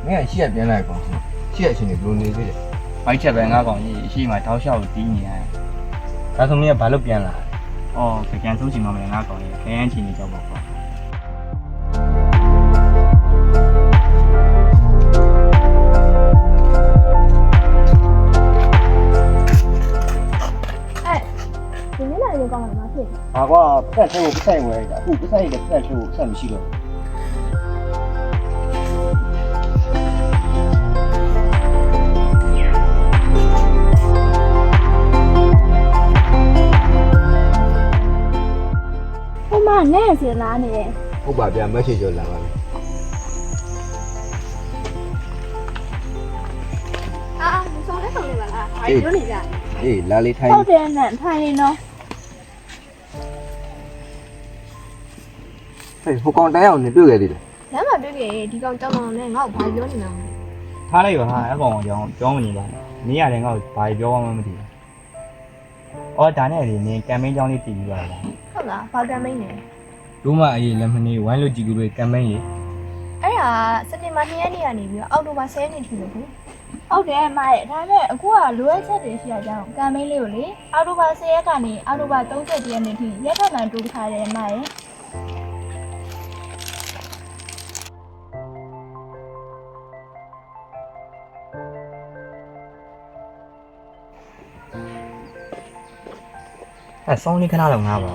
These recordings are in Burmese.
မင်းကရှေ့ပြန်လိုက်ကောင်ရှေ့အချင်းတွေဘယ်လိုနေသေးလဲဘိုက်ချက်ပဲငါကောင်ကြီးရှေ့မှာတောက်လျှောက်တီးနေရတယ်ဒါဆိုမင်းကဘာလို့ပြန်လာအော်ပြန်ဆုံးချင်မှမယ်ငါကောင်ကြီးခရမ်းချင်နေကြောက်ပါကွာဒီနေ့လည်းကောင်းတယ်မဖြစ်ဘူး ဟာကွာပတ်ထဲကိုပတ်ဆိုင်ဝဲတာအခုပတ်ဆိုင်တဲ့ပတ်ထဲကိုဆက်မရှိတော့ဟိုမှာနဲ့စီလာနေတယ်ဟုတ်ပါဗျာမက်ဆေ့ချ်လာပါမယ်မဆောင်လဲဆောင်နေပါလားဘာပြောနေကြအေးလာလေးထိုင်ဟုတ်တယ်နဲ့ထိုင်နေနော်ဟေးဟိုကောင်တိုင်းအောင်နေတွေ့ခဲ့သေးတယ်လမ်းမှာတွေ့ခဲ့ဒီကောင်ကြောင်တော်နဲ့ငါ့ကိုဘာပြောနေတာလဲထားလိုက်ပါဟာအကောင်ကြောင်ပြောမနေပါနဲ့နေရတယ်ငါ့ကိုဘာပြောမှမသိဘူးအော်ဒါနဲ့လေနင်ကမ်ပိန်းကြောင်းလေးတည်ပြီးပါလားဟုတ်လားဘာကမ်ပိန်းလဲတို့မအေးလက်မနေဝိုင်းလို့ကြည့်ကူပဲကမ်ပိန်းရေအဲ့ဒါစက်တင်ဘာ2ရက်နေ့ကနေပြီးတော့အောက်တိုဘာ10ရက်နေ့ထိလို့ကိုဟုတ်တယ်မရဲ့ဒါနဲ့အခုကလိုအပ်ချက်တွေရှိရကြအောင်ကမ်ပိန်းလေးကိုလေအောက်တိုဘာ10ရက်ကနေအောက်တိုဘာ30ရက်နေ့ထိရက်ထပ်မှန်တိုးထားတယ်မရဲ့အဲဆောင်းလေးခဏတော့ငါပါ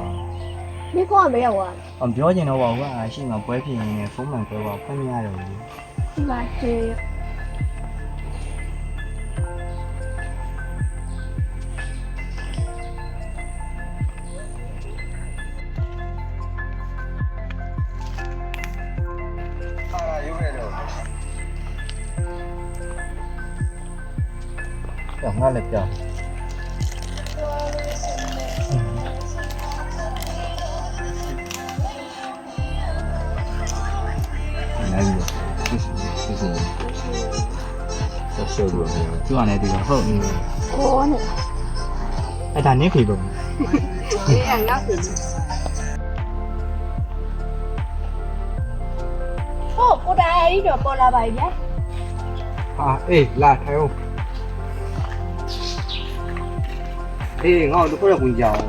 ဒီကောမရောက်ပါပြောချင်တော့ပါဘူးကအရှိမပွဲဖြစ်နေတယ်ဖုန်းမှန်ပြောပါဖွင့်မရတယ်ဘူးဒီမှာကျေကြောင်ငါလည်းကြောင်ဆိုတော့သူကလည်းဒီတော့ဟုတ်ကိုနဲ့အဲ့ဒါနင်းခေပုံအေးငါ့ခေဟိုကိုတိုင်ရီတော့ပေါ်လာပါပြီဗျာဟာအေးလာထိုင်အောင်အေးငါတို့တော့ဝင်ကြအောင်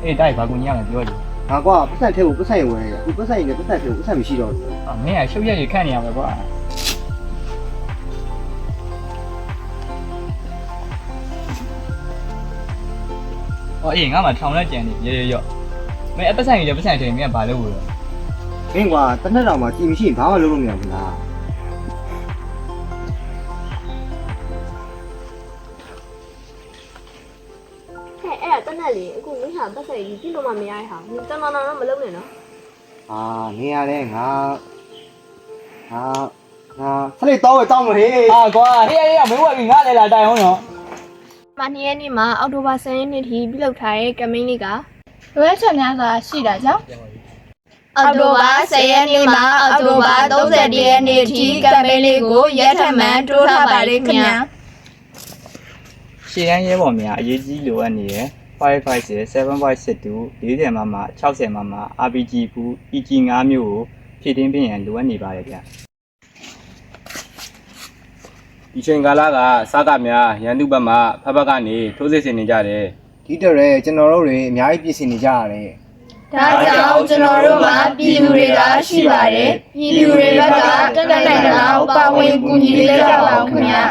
အေးတိုက်ဘာကိုညရမယ်ပြောတယ်ငါကွာပတ်ဆက်ထဲကိုပတ်ဆက်ဝဲတယ်အခုပတ်ဆက်ရင်လည်းပတ်ဆက်ထဲကိုပတ်ဆက်မရှိတော့ဘူးမင်းကရှုပ်ရက်ရခန့်နေရမယ်ကွာအော်အေးငါမှထောင်လက်ကြံနေရော့မင်းအပတ်ဆိုင်ရပတ်ဆိုင်တယ်မင်းကဘာလုပ်လို့လဲမင်းကွာတစ်နှစ်တောင်မှကြည်မရှိရင်ဘာမှလုပ်လို့မရဘူးလားဟဲ့အဲ့ဒါတက်နဲ့လေအခုမင်းဟာပတ်ဆက်ကြီးပြလို့မှမရတဲ့ဟာမင်းတမန်တော်တော့မလုပ်နဲ့နော်ဟာနေရတယ်ငါဖလေးတောင်းဝဲတောင်းမဟေးဟာကွာဟေးမင်းဝဲပြီးငါလည်းလာတိုင်အောင်နော်မ2ရက်နေ့မှာအောက်တိုဘာ10ရက်နေ့ထိပြုလုပ်ထားတဲ့ကမ်ပိန်းလေးကလိုအပ်ချက်များစွာရှိတာကြောင့်အောက်တိုဘာ10ရက်နေ့မှာအောက်တိုဘာ30ရက်နေ့ထိကမ်ပိန်းလေးကိုရက်ထပ်မှန်တိုးထားပါလေခင်ဗျာရှေ့တန်းရဲဘော်များအရေးကြီးလိုအပ်နေတယ်556 7.62 40မမ60မမ RPG ဘူး EG 5မျိုးကိုဖြည့်တင်းပြင်ရန်လိုအပ်နေပါတယ်ဗျဒီချိန်ကာလကစားကများရန်သူဘက်မှဖက်ဖက်ကနေထိုးစစ်ဆင်နေကြတယ်ဒီတရဲကျွန်တော်တို့တွေအများကြီးပြင်ဆင်နေကြရတယ်ဒါကြောင့်ကျွန်တော်တို့မှာပြည်သူတွေကရှိပါတယ်ပြည်သူတွေဘက်ကတက်နိုင်တဲ့လောက်ပါဝင်ကူညီပေးကြပါဦးခင်ဗျာ